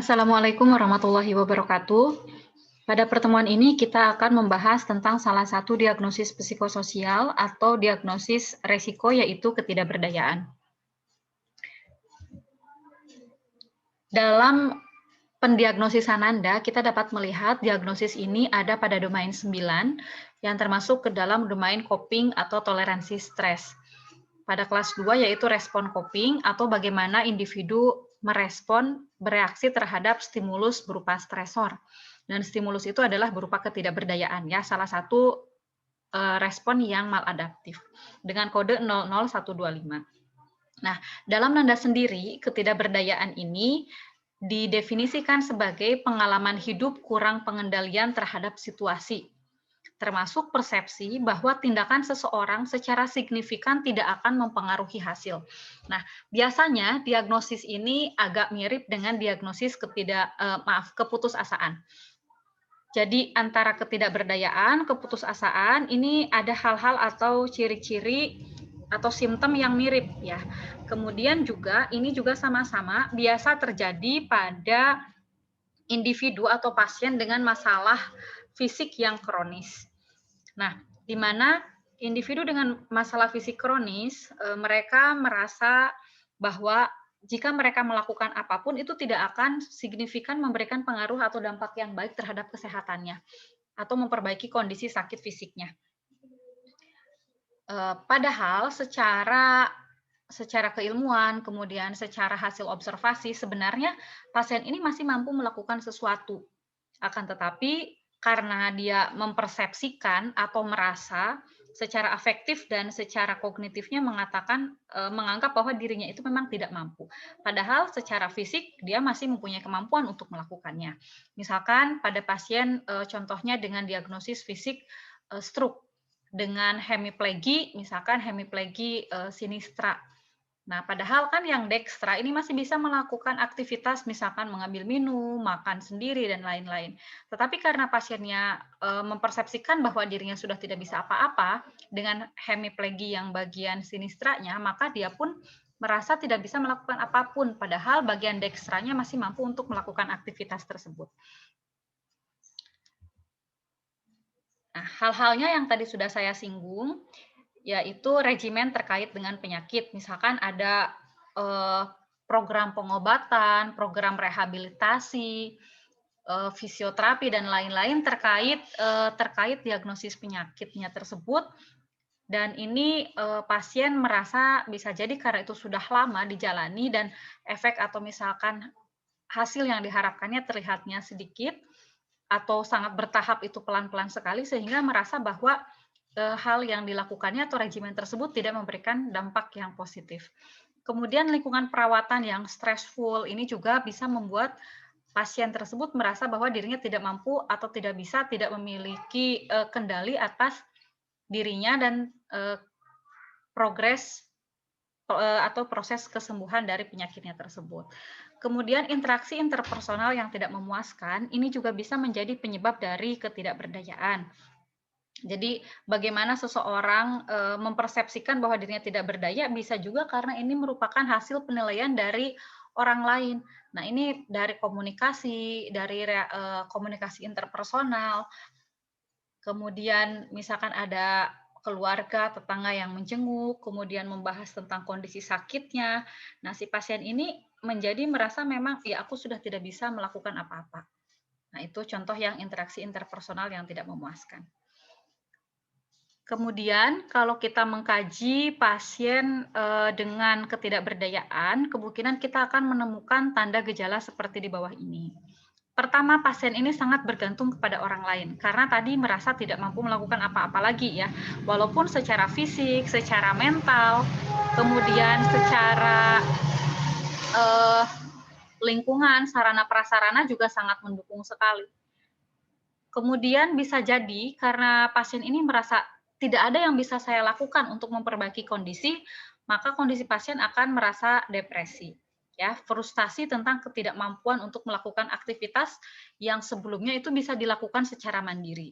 Assalamualaikum warahmatullahi wabarakatuh. Pada pertemuan ini kita akan membahas tentang salah satu diagnosis psikososial atau diagnosis resiko, yaitu ketidakberdayaan. Dalam pendiagnosis Ananda, kita dapat melihat diagnosis ini ada pada domain 9 yang termasuk ke dalam domain coping atau toleransi stres. Pada kelas 2 yaitu respon coping atau bagaimana individu bereaksi terhadap stimulus berupa stresor. Dan stimulus itu adalah berupa ketidakberdayaan, ya, salah satu respon yang maladaptif dengan kode 00125. Nah, dalam Nanda sendiri, ketidakberdayaan ini didefinisikan sebagai pengalaman hidup kurang pengendalian terhadap situasi, termasuk persepsi bahwa tindakan seseorang secara signifikan tidak akan mempengaruhi hasil. Nah, biasanya diagnosis ini agak mirip dengan diagnosis keputusasaan. Jadi antara ketidakberdayaan, keputusasaan ini ada hal-hal atau ciri-ciri atau simptom yang mirip, ya. Kemudian juga ini juga sama-sama biasa terjadi pada individu atau pasien dengan masalah fisik yang kronis. Nah, di mana individu dengan masalah fisik kronis, mereka merasa bahwa jika mereka melakukan apapun itu tidak akan signifikan memberikan pengaruh atau dampak yang baik terhadap kesehatannya atau memperbaiki kondisi sakit fisiknya. Padahal secara keilmuan, kemudian secara hasil observasi, sebenarnya pasien ini masih mampu melakukan sesuatu. Akan tetapi karena dia mempersepsikan atau merasa secara afektif dan secara kognitifnya menganggap bahwa dirinya itu memang tidak mampu. Padahal secara fisik dia masih mempunyai kemampuan untuk melakukannya. Misalkan pada pasien contohnya dengan diagnosis fisik stroke dengan hemiplegi, misalkan hemiplegi sinistra. Nah, padahal kan yang dekstra ini masih bisa melakukan aktivitas misalkan mengambil minum, makan sendiri, dan lain-lain. Tetapi karena pasiennya mempersepsikan bahwa dirinya sudah tidak bisa apa-apa dengan hemiplegi yang bagian sinistranya, maka dia pun merasa tidak bisa melakukan apapun, padahal bagian dekstranya masih mampu untuk melakukan aktivitas tersebut. Nah, hal-halnya yang tadi sudah saya singgung, yaitu regimen terkait dengan penyakit. Misalkan ada program pengobatan, program rehabilitasi, fisioterapi, dan lain-lain terkait diagnosis penyakitnya tersebut. Dan ini pasien merasa bisa jadi karena itu sudah lama dijalani dan efek atau misalkan hasil yang diharapkannya terlihatnya sedikit atau sangat bertahap itu pelan-pelan sekali, sehingga merasa bahwa hal yang dilakukannya atau regimen tersebut tidak memberikan dampak yang positif. Kemudian lingkungan perawatan yang stressful ini juga bisa membuat pasien tersebut merasa bahwa dirinya tidak mampu atau tidak memiliki kendali atas dirinya dan progres atau proses kesembuhan dari penyakitnya tersebut. Kemudian interaksi interpersonal yang tidak memuaskan ini juga bisa menjadi penyebab dari ketidakberdayaan. Jadi bagaimana seseorang mempersepsikan bahwa dirinya tidak berdaya bisa juga karena ini merupakan hasil penilaian dari orang lain. Nah, ini dari komunikasi, dari komunikasi interpersonal, kemudian misalkan ada keluarga, tetangga yang menjenguk, kemudian membahas tentang kondisi sakitnya. Nah, si pasien ini menjadi merasa memang, ya aku sudah tidak bisa melakukan apa-apa. Nah, itu contoh yang interaksi interpersonal yang tidak memuaskan. Kemudian kalau kita mengkaji pasien dengan ketidakberdayaan, kemungkinan kita akan menemukan tanda gejala seperti di bawah ini. Pertama, pasien ini sangat bergantung kepada orang lain karena tadi merasa tidak mampu melakukan apa-apa lagi, ya. Walaupun secara fisik, secara mental, kemudian secara lingkungan, sarana prasarana juga sangat mendukung sekali. Kemudian bisa jadi karena pasien ini merasa tidak ada yang bisa saya lakukan untuk memperbaiki kondisi, maka kondisi pasien akan merasa depresi, ya, frustasi tentang ketidakmampuan untuk melakukan aktivitas yang sebelumnya itu bisa dilakukan secara mandiri.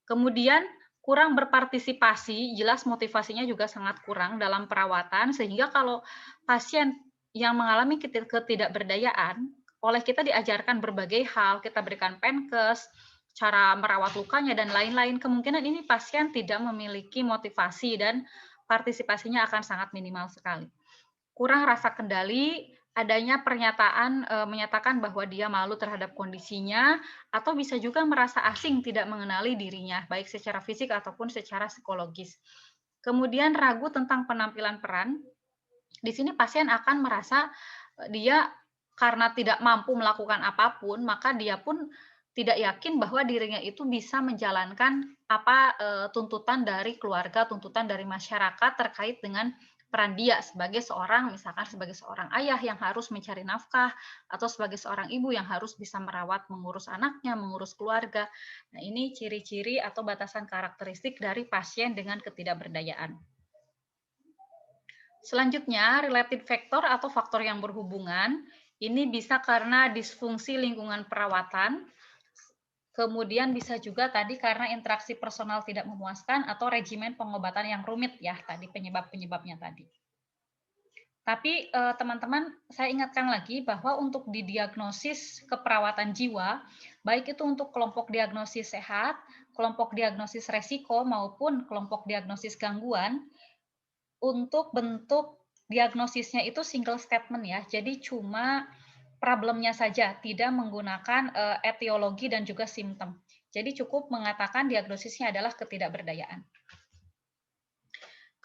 Kemudian kurang berpartisipasi, jelas motivasinya juga sangat kurang dalam perawatan, sehingga kalau pasien yang mengalami ketidakberdayaan, oleh kita diajarkan berbagai hal, kita berikan Penkes, cara merawat lukanya dan lain-lain, kemungkinan ini pasien tidak memiliki motivasi dan partisipasinya akan sangat minimal sekali. Kurang rasa kendali, adanya pernyataan menyatakan bahwa dia malu terhadap kondisinya, atau bisa juga merasa asing tidak mengenali dirinya, baik secara fisik ataupun secara psikologis. Kemudian ragu tentang penampilan peran, di sini pasien akan merasa dia karena tidak mampu melakukan apapun, maka dia pun tidak yakin bahwa dirinya itu bisa menjalankan apa tuntutan dari keluarga, tuntutan dari masyarakat terkait dengan peran dia sebagai seorang, misalkan sebagai seorang ayah yang harus mencari nafkah, atau sebagai seorang ibu yang harus bisa merawat, mengurus anaknya, mengurus keluarga. Nah, ini ciri-ciri atau batasan karakteristik dari pasien dengan ketidakberdayaan. Selanjutnya, related factor atau faktor yang berhubungan, ini bisa karena disfungsi lingkungan perawatan, kemudian bisa juga tadi karena interaksi personal tidak memuaskan atau regimen pengobatan yang rumit ya, tadi penyebab-penyebabnya tadi. Tapi teman-teman, saya ingatkan lagi bahwa untuk didiagnosis keperawatan jiwa, baik itu untuk kelompok diagnosis sehat, kelompok diagnosis resiko, maupun kelompok diagnosis gangguan, untuk bentuk diagnosisnya itu single statement ya, jadi cuma problemnya saja, tidak menggunakan etiologi dan juga simptom. Jadi cukup mengatakan diagnosisnya adalah ketidakberdayaan.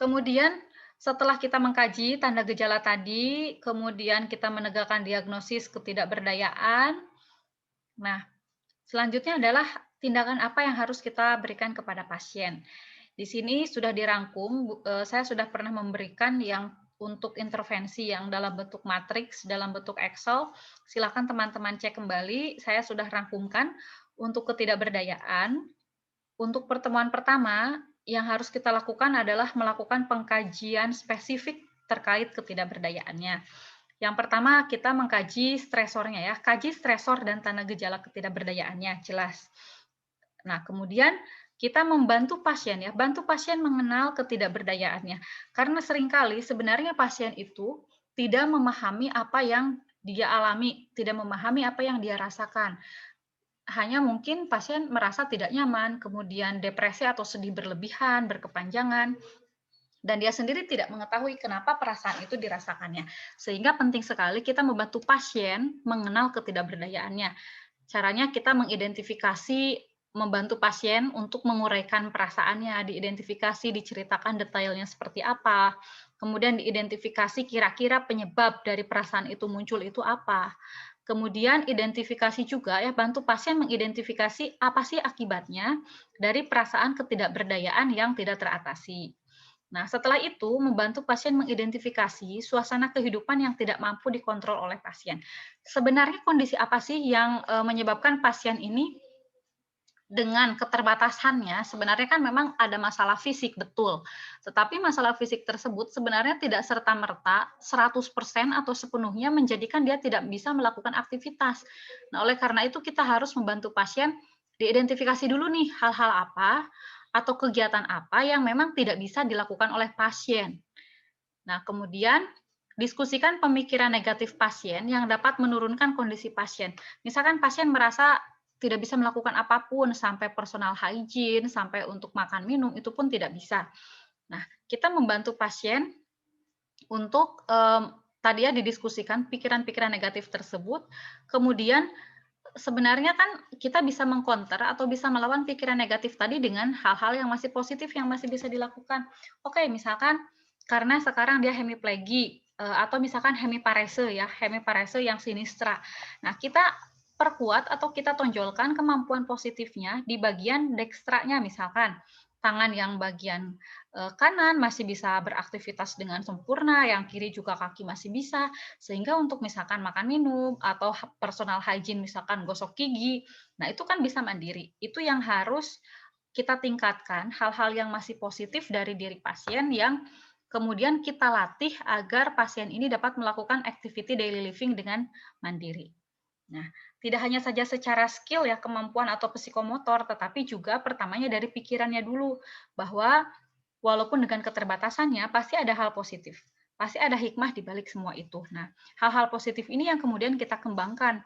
Kemudian setelah kita mengkaji tanda gejala tadi, kemudian kita menegakkan diagnosis ketidakberdayaan. Nah, selanjutnya adalah tindakan apa yang harus kita berikan kepada pasien. Di sini sudah dirangkum, saya sudah pernah memberikan yang untuk intervensi yang dalam bentuk matriks, dalam bentuk Excel. Silakan teman-teman cek kembali, saya sudah rangkumkan untuk ketidakberdayaan. Untuk pertemuan pertama, yang harus kita lakukan adalah melakukan pengkajian spesifik terkait ketidakberdayaannya. Yang pertama, kita mengkaji stresornya ya, kaji stresor dan tanda gejala ketidakberdayaannya, jelas. Nah, kemudian kita membantu pasien ya, bantu pasien mengenal ketidakberdayaannya. Karena seringkali sebenarnya pasien itu tidak memahami apa yang dia alami, tidak memahami apa yang dia rasakan. Hanya mungkin pasien merasa tidak nyaman, kemudian depresi atau sedih berlebihan, berkepanjangan, dan dia sendiri tidak mengetahui kenapa perasaan itu dirasakannya. Sehingga penting sekali kita membantu pasien mengenal ketidakberdayaannya. Caranya kita mengidentifikasi, membantu pasien untuk menguraikan perasaannya, diidentifikasi, diceritakan detailnya seperti apa, kemudian diidentifikasi kira-kira penyebab dari perasaan itu muncul itu apa. Kemudian identifikasi juga ya, bantu pasien mengidentifikasi apa sih akibatnya dari perasaan ketidakberdayaan yang tidak teratasi. Nah, setelah itu membantu pasien mengidentifikasi suasana kehidupan yang tidak mampu dikontrol oleh pasien. Sebenarnya kondisi apa sih yang menyebabkan pasien ini dengan keterbatasannya sebenarnya kan memang ada masalah fisik, betul. Tetapi masalah fisik tersebut sebenarnya tidak serta-merta 100% atau sepenuhnya menjadikan dia tidak bisa melakukan aktivitas. Nah, oleh karena itu kita harus membantu pasien diidentifikasi dulu nih hal-hal apa atau kegiatan apa yang memang tidak bisa dilakukan oleh pasien. Nah, kemudian diskusikan pemikiran negatif pasien yang dapat menurunkan kondisi pasien. Misalkan pasien merasa tidak bisa melakukan apapun, sampai personal hygiene, sampai untuk makan minum, itu pun tidak bisa. Nah, kita membantu pasien untuk tadi ya didiskusikan pikiran-pikiran negatif tersebut, kemudian sebenarnya kan kita bisa mengcounter atau bisa melawan pikiran negatif tadi dengan hal-hal yang masih positif yang masih bisa dilakukan. Oke, misalkan karena sekarang dia hemiplegi atau misalkan hemiparese ya, hemiparese yang sinistra. Nah, kita perkuat atau kita tonjolkan kemampuan positifnya di bagian dekstranya misalkan. Tangan yang bagian kanan masih bisa beraktivitas dengan sempurna, yang kiri juga kaki masih bisa, sehingga untuk misalkan makan minum atau personal hygiene misalkan gosok gigi, nah itu kan bisa mandiri. Itu yang harus kita tingkatkan, hal-hal yang masih positif dari diri pasien yang kemudian kita latih agar pasien ini dapat melakukan activity daily living dengan mandiri. Nah, tidak hanya saja secara skill ya, kemampuan atau psikomotor, tetapi juga pertamanya dari pikirannya dulu, bahwa walaupun dengan keterbatasannya pasti ada hal positif. Pasti ada hikmah di balik semua itu. Nah, hal-hal positif ini yang kemudian kita kembangkan.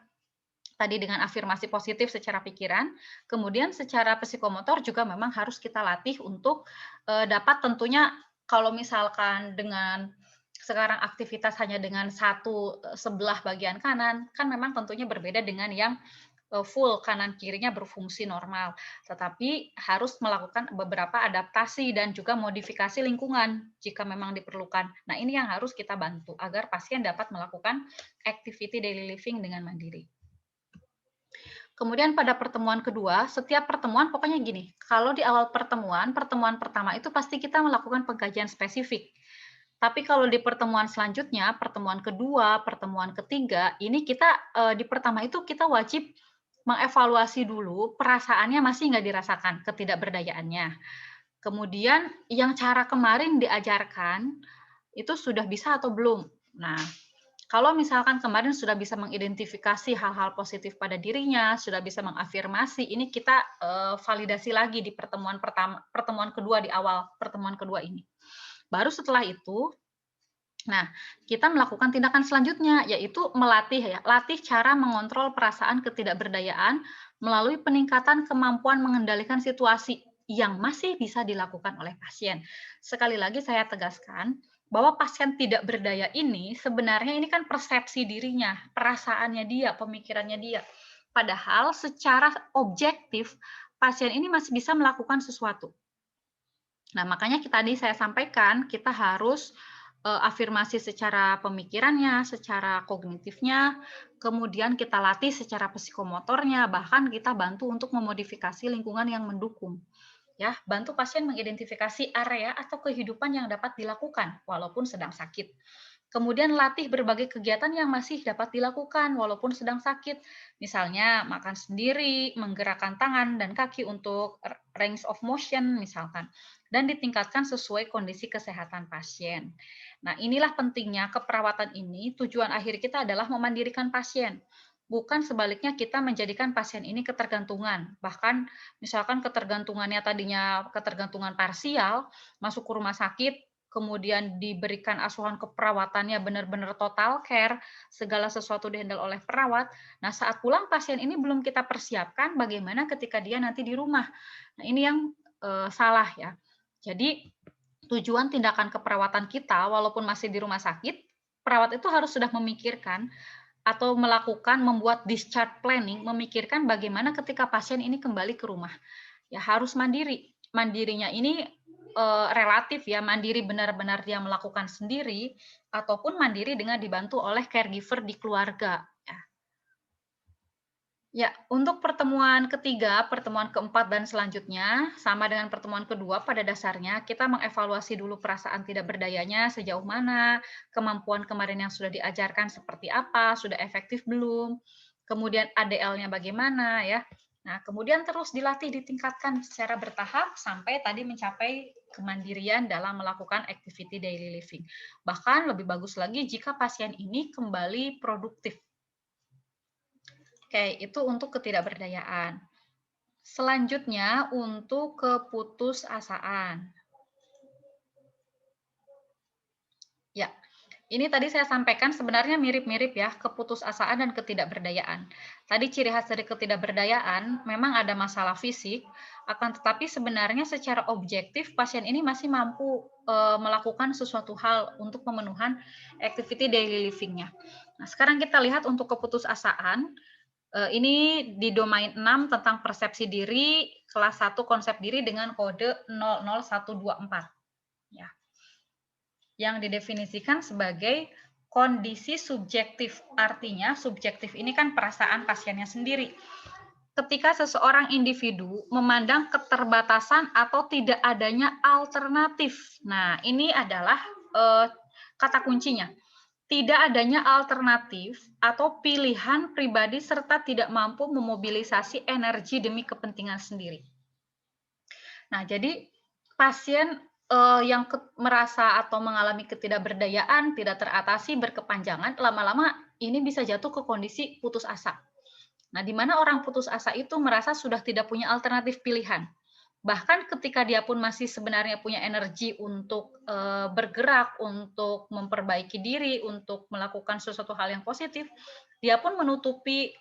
Tadi dengan afirmasi positif secara pikiran, kemudian secara psikomotor juga memang harus kita latih untuk dapat tentunya kalau misalkan dengan sekarang aktivitas hanya dengan satu sebelah bagian kanan, kan memang tentunya berbeda dengan yang full kanan kirinya berfungsi normal, tetapi harus melakukan beberapa adaptasi dan juga modifikasi lingkungan jika memang diperlukan. Nah, ini yang harus kita bantu agar pasien dapat melakukan activity daily living dengan mandiri. Kemudian pada pertemuan kedua, setiap pertemuan pokoknya gini, kalau di awal pertemuan pertama itu pasti kita melakukan pengkajian spesifik. Tapi kalau di pertemuan selanjutnya, pertemuan kedua, pertemuan ketiga, ini kita di pertama itu kita wajib mengevaluasi dulu perasaannya masih nggak dirasakan, ketidakberdayaannya. Kemudian yang cara kemarin diajarkan itu sudah bisa atau belum. Nah, kalau misalkan kemarin sudah bisa mengidentifikasi hal-hal positif pada dirinya, sudah bisa mengafirmasi, ini kita validasi lagi di pertemuan kedua di awal pertemuan kedua ini. Baru setelah itu, nah kita melakukan tindakan selanjutnya, yaitu latih cara mengontrol perasaan ketidakberdayaan melalui peningkatan kemampuan mengendalikan situasi yang masih bisa dilakukan oleh pasien. Sekali lagi saya tegaskan, bahwa pasien tidak berdaya ini sebenarnya ini kan persepsi dirinya, perasaannya dia, pemikirannya dia. Padahal secara objektif pasien ini masih bisa melakukan sesuatu. Nah, makanya tadi saya sampaikan kita harus afirmasi secara pemikirannya, secara kognitifnya, kemudian kita latih secara psikomotornya, bahkan kita bantu untuk memodifikasi lingkungan yang mendukung. Ya, bantu pasien mengidentifikasi area atau kehidupan yang dapat dilakukan walaupun sedang sakit. Kemudian latih berbagai kegiatan yang masih dapat dilakukan walaupun sedang sakit. Misalnya makan sendiri, menggerakkan tangan dan kaki untuk range of motion misalkan. Dan ditingkatkan sesuai kondisi kesehatan pasien. Nah, inilah pentingnya keperawatan ini, tujuan akhir kita adalah memandirikan pasien. Bukan sebaliknya kita menjadikan pasien ini ketergantungan. Bahkan misalkan ketergantungannya tadinya ketergantungan parsial, masuk ke rumah sakit, kemudian diberikan asuhan keperawatannya benar-benar total care, segala sesuatu dihandle oleh perawat. Nah, saat pulang pasien ini belum kita persiapkan bagaimana ketika dia nanti di rumah. Nah, ini yang salah ya. Jadi tujuan tindakan keperawatan kita walaupun masih di rumah sakit, perawat itu harus sudah memikirkan atau membuat discharge planning, memikirkan bagaimana ketika pasien ini kembali ke rumah. Ya harus mandiri. Mandirinya ini relatif ya, mandiri benar-benar dia melakukan sendiri ataupun mandiri dengan dibantu oleh caregiver di keluarga. Ya, untuk pertemuan ketiga, pertemuan keempat dan selanjutnya, sama dengan pertemuan kedua, pada dasarnya kita mengevaluasi dulu perasaan tidak berdayanya sejauh mana, kemampuan kemarin yang sudah diajarkan seperti apa, sudah efektif belum, kemudian ADL-nya bagaimana ya. Nah, kemudian terus dilatih, ditingkatkan secara bertahap sampai tadi mencapai kemandirian dalam melakukan activity daily living. Bahkan lebih bagus lagi jika pasien ini kembali produktif. Oke, itu untuk ketidakberdayaan. Selanjutnya untuk keputusasaan. Ya, ini tadi saya sampaikan sebenarnya mirip-mirip ya, keputusasaan dan ketidakberdayaan. Tadi ciri khas dari ketidakberdayaan memang ada masalah fisik, akan tetapi sebenarnya secara objektif pasien ini masih mampu melakukan sesuatu hal untuk pemenuhan activity daily living-nya. Nah, sekarang kita lihat untuk keputusasaan. Ini di domain 6 tentang persepsi diri, kelas 1 konsep diri dengan kode 00124. Ya. Yang didefinisikan sebagai kondisi subjektif. Artinya subjektif ini kan perasaan pasiennya sendiri. Ketika seseorang individu memandang keterbatasan atau tidak adanya alternatif. Nah, ini adalah kata kuncinya. Tidak adanya alternatif atau pilihan pribadi serta tidak mampu memobilisasi energi demi kepentingan sendiri. Nah, jadi pasien yang merasa atau mengalami ketidakberdayaan, tidak teratasi, berkepanjangan, lama-lama ini bisa jatuh ke kondisi putus asa. Nah, di mana orang putus asa itu merasa sudah tidak punya alternatif pilihan. Bahkan ketika dia pun masih sebenarnya punya energi untuk bergerak, untuk memperbaiki diri, untuk melakukan sesuatu hal yang positif, dia pun menutupi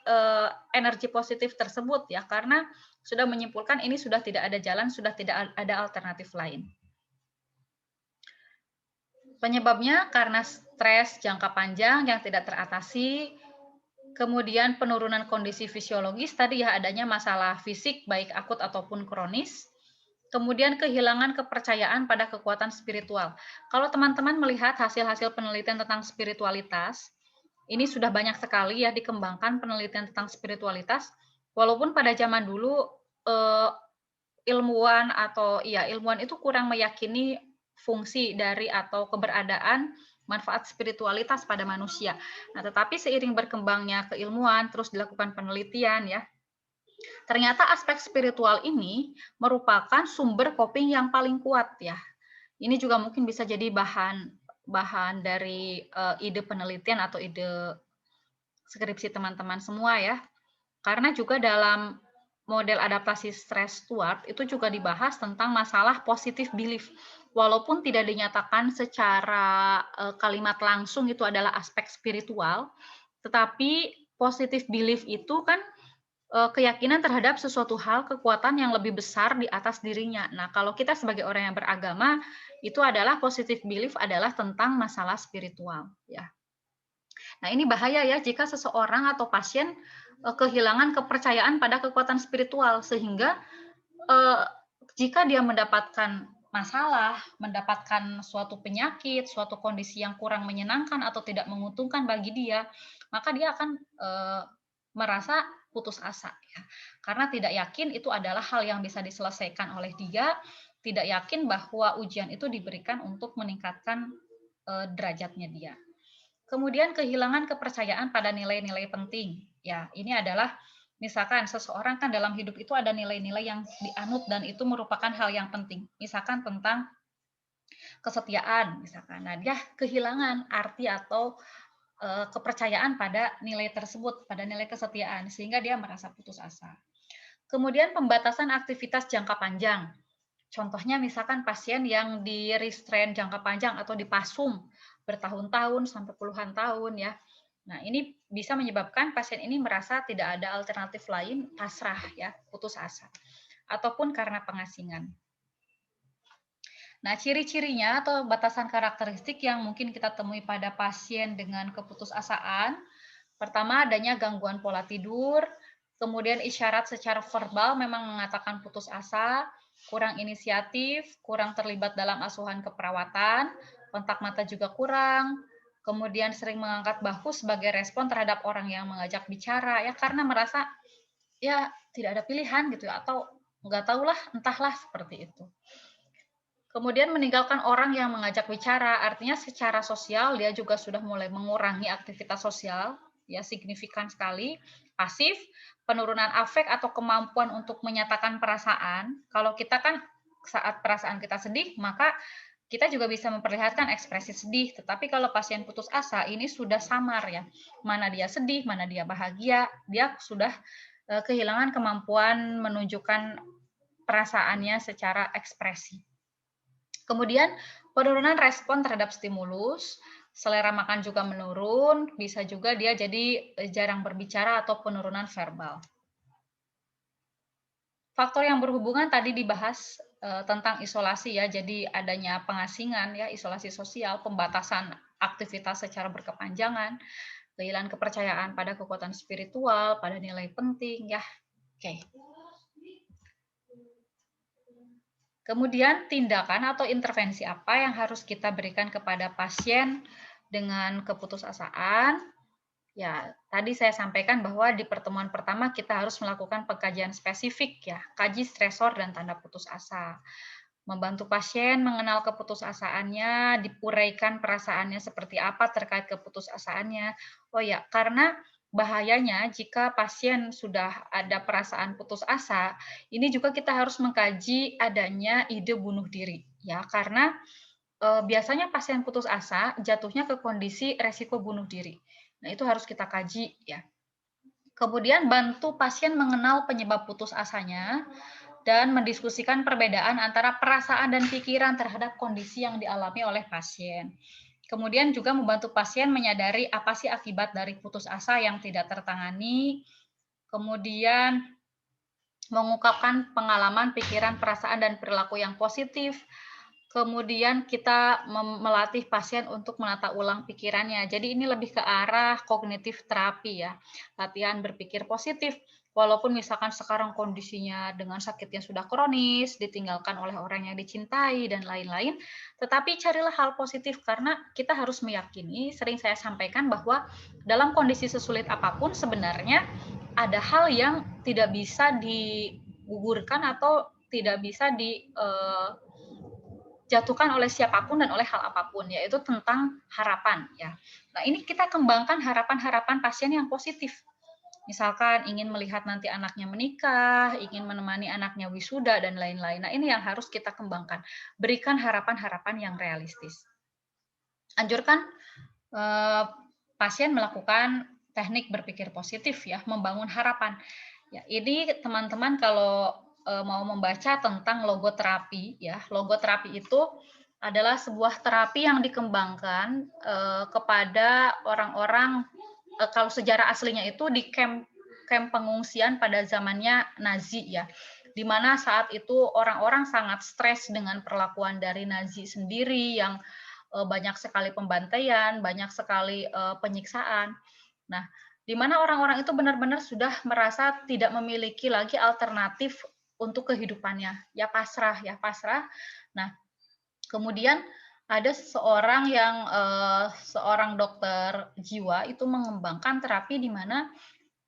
energi positif tersebut ya, karena sudah menyimpulkan ini sudah tidak ada jalan, sudah tidak ada alternatif lain. Penyebabnya karena stres jangka panjang yang tidak teratasi, kemudian penurunan kondisi fisiologis tadi ya, adanya masalah fisik baik akut ataupun kronis. Kemudian kehilangan kepercayaan pada kekuatan spiritual. Kalau teman-teman melihat hasil-hasil penelitian tentang spiritualitas, ini sudah banyak sekali ya dikembangkan penelitian tentang spiritualitas. Walaupun pada zaman dulu ilmuwan itu kurang meyakini fungsi dari atau keberadaan manfaat spiritualitas pada manusia. Nah, tetapi seiring berkembangnya keilmuan, terus dilakukan penelitian ya, ternyata aspek spiritual ini merupakan sumber coping yang paling kuat ya. Ini juga mungkin bisa jadi bahan dari ide penelitian atau ide skripsi teman-teman semua ya. Karena juga dalam model adaptasi stres Stewart itu juga dibahas tentang masalah positive belief. Walaupun tidak dinyatakan secara kalimat langsung itu adalah aspek spiritual, tetapi positive belief itu kan keyakinan terhadap sesuatu hal, kekuatan yang lebih besar di atas dirinya. Nah, kalau kita sebagai orang yang beragama, itu adalah positive belief adalah tentang masalah spiritual, ya. Nah, ini bahaya ya jika seseorang atau pasien kehilangan kepercayaan pada kekuatan spiritual, sehingga jika dia mendapatkan masalah, mendapatkan suatu penyakit, suatu kondisi yang kurang menyenangkan atau tidak menguntungkan bagi dia, maka dia akan merasa putus asa ya. Karena tidak yakin itu adalah hal yang bisa diselesaikan oleh dia, tidak yakin bahwa ujian itu diberikan untuk meningkatkan derajatnya dia. Kemudian kehilangan kepercayaan pada nilai-nilai penting. Ya, ini adalah misalkan seseorang kan dalam hidup itu ada nilai-nilai yang dianut dan itu merupakan hal yang penting. Misalkan tentang kesetiaan, misalkan. Nah, dia kehilangan arti atau kepercayaan pada nilai tersebut, pada nilai kesetiaan, sehingga dia merasa putus asa. Kemudian pembatasan aktivitas jangka panjang. Contohnya misalkan pasien yang di restrain jangka panjang atau dipasung bertahun-tahun sampai puluhan tahun ya. Nah, ini bisa menyebabkan pasien ini merasa tidak ada alternatif lain, pasrah ya, putus asa. Ataupun karena pengasingan. Nah, ciri-cirinya atau batasan karakteristik yang mungkin kita temui pada pasien dengan keputusasaan, pertama adanya gangguan pola tidur, kemudian isyarat secara verbal memang mengatakan putus asa, kurang inisiatif, kurang terlibat dalam asuhan keperawatan, kontak mata juga kurang, kemudian sering mengangkat bahu sebagai respon terhadap orang yang mengajak bicara ya karena merasa ya tidak ada pilihan gitu ya atau nggak tahulah entahlah seperti itu. Kemudian meninggalkan orang yang mengajak bicara, artinya secara sosial dia juga sudah mulai mengurangi aktivitas sosial, ya signifikan sekali. Pasif, penurunan afek atau kemampuan untuk menyatakan perasaan. Kalau kita kan saat perasaan kita sedih, maka kita juga bisa memperlihatkan ekspresi sedih. Tetapi kalau pasien putus asa, ini sudah samar ya. Mana dia sedih, mana dia bahagia, dia sudah kehilangan kemampuan menunjukkan perasaannya secara ekspresi. Kemudian penurunan respon terhadap stimulus, selera makan juga menurun, bisa juga dia jadi jarang berbicara atau penurunan verbal. Faktor yang berhubungan tadi dibahas tentang isolasi ya, jadi adanya pengasingan ya, isolasi sosial, pembatasan aktivitas secara berkepanjangan, kehilangan kepercayaan pada kekuatan spiritual, pada nilai penting ya. Oke. Kemudian tindakan atau intervensi apa yang harus kita berikan kepada pasien dengan keputusasaan? Ya, tadi saya sampaikan bahwa di pertemuan pertama kita harus melakukan pengkajian spesifik ya, kaji stresor dan tanda putus asa. Membantu pasien mengenal keputusasaannya, dipuraikan perasaannya seperti apa terkait keputusasaannya. Oh ya, karena bahayanya jika pasien sudah ada perasaan putus asa, ini juga kita harus mengkaji adanya ide bunuh diri ya, karena biasanya pasien putus asa jatuhnya ke kondisi resiko bunuh diri. Nah, itu harus kita kaji ya. Kemudian bantu pasien mengenal penyebab putus asanya, dan mendiskusikan perbedaan antara perasaan dan pikiran terhadap kondisi yang dialami oleh pasien. Kemudian juga membantu pasien menyadari apa sih akibat dari putus asa yang tidak tertangani. Kemudian mengungkapkan pengalaman, pikiran, perasaan, dan perilaku yang positif. Kemudian kita melatih pasien untuk menata ulang pikirannya. Jadi ini lebih ke arah kognitif terapi ya. Latihan berpikir positif. Walaupun misalkan sekarang kondisinya dengan sakit yang sudah kronis, ditinggalkan oleh orang yang dicintai, dan lain-lain, tetapi carilah hal positif karena kita harus meyakini, sering saya sampaikan bahwa dalam kondisi sesulit apapun sebenarnya ada hal yang tidak bisa digugurkan atau tidak bisa dijatuhkan oleh siapapun dan oleh hal apapun, yaitu tentang harapan ya. Nah, ini kita kembangkan harapan-harapan pasien yang positif. Misalkan ingin melihat nanti anaknya menikah, ingin menemani anaknya wisuda, dan lain-lain. Nah, ini yang harus kita kembangkan. Berikan harapan-harapan yang realistis. Anjurkan pasien melakukan teknik berpikir positif ya, membangun harapan. Ya, ini teman-teman kalau mau membaca tentang logoterapi ya, logoterapi itu adalah sebuah terapi yang dikembangkan kepada orang-orang kalau sejarah aslinya itu di camp pengungsian pada zamannya Nazi ya, di mana saat itu orang-orang sangat stres dengan perlakuan dari Nazi sendiri yang banyak sekali pembantaian, banyak sekali penyiksaan. Nah, di mana orang-orang itu benar-benar sudah merasa tidak memiliki lagi alternatif untuk kehidupannya, ya pasrah, ya pasrah. Nah, kemudian ada seorang dokter jiwa itu mengembangkan terapi di mana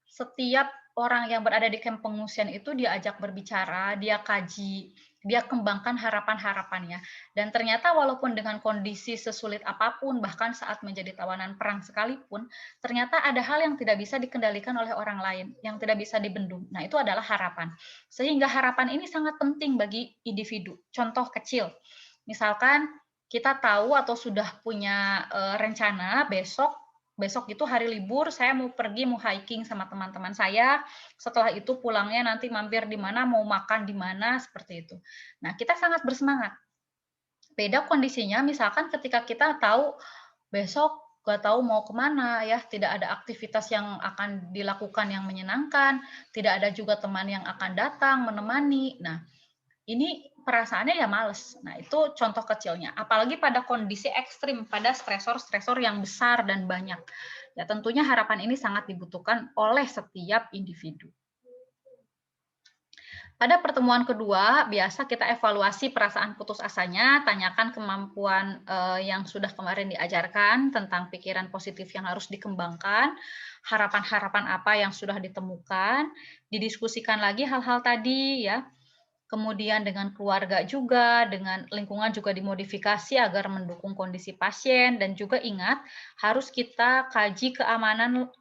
setiap orang yang berada di kamp pengungsian itu diajak berbicara, dia kaji, dia kembangkan harapan-harapannya. Dan ternyata walaupun dengan kondisi sesulit apapun, bahkan saat menjadi tawanan perang sekalipun, ternyata ada hal yang tidak bisa dikendalikan oleh orang lain, yang tidak bisa dibendung. Nah, itu adalah harapan. Sehingga harapan ini sangat penting bagi individu. Contoh kecil, misalkan kita tahu atau sudah punya rencana besok itu hari libur, saya mau pergi, mau hiking sama teman-teman saya. Setelah itu pulangnya nanti mampir di mana, mau makan di mana, seperti itu. Nah, kita sangat bersemangat. Beda kondisinya, misalkan ketika kita tahu besok nggak tahu mau kemana ya, tidak ada aktivitas yang akan dilakukan yang menyenangkan, tidak ada juga teman yang akan datang menemani. Nah, ini perasaannya ya males. Nah, itu contoh kecilnya. Apalagi pada kondisi ekstrim, pada stresor-stresor yang besar dan banyak. Ya, tentunya harapan ini sangat dibutuhkan oleh setiap individu. Pada pertemuan kedua, biasa kita evaluasi perasaan putus asanya, tanyakan kemampuan yang sudah kemarin diajarkan tentang pikiran positif yang harus dikembangkan, harapan-harapan apa yang sudah ditemukan, didiskusikan lagi hal-hal tadi ya. Kemudian dengan keluarga juga, dengan lingkungan juga dimodifikasi agar mendukung kondisi pasien, dan juga ingat harus kita kaji keamanan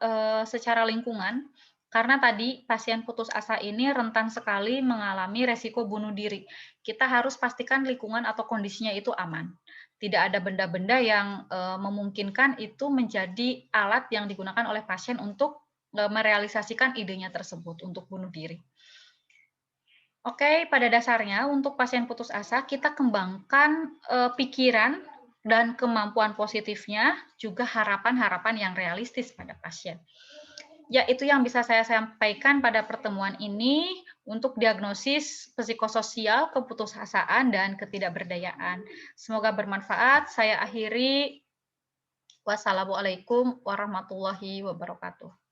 secara lingkungan karena tadi pasien putus asa ini rentan sekali mengalami resiko bunuh diri. Kita harus pastikan lingkungan atau kondisinya itu aman. Tidak ada benda-benda yang memungkinkan itu menjadi alat yang digunakan oleh pasien untuk merealisasikan idenya tersebut untuk bunuh diri. Oke, pada dasarnya untuk pasien putus asa kita kembangkan pikiran dan kemampuan positifnya, juga harapan-harapan yang realistis pada pasien. Ya, itu yang bisa saya sampaikan pada pertemuan ini untuk diagnosis psikososial, keputusasaan, dan ketidakberdayaan. Semoga bermanfaat. Saya akhiri. Wassalamualaikum warahmatullahi wabarakatuh.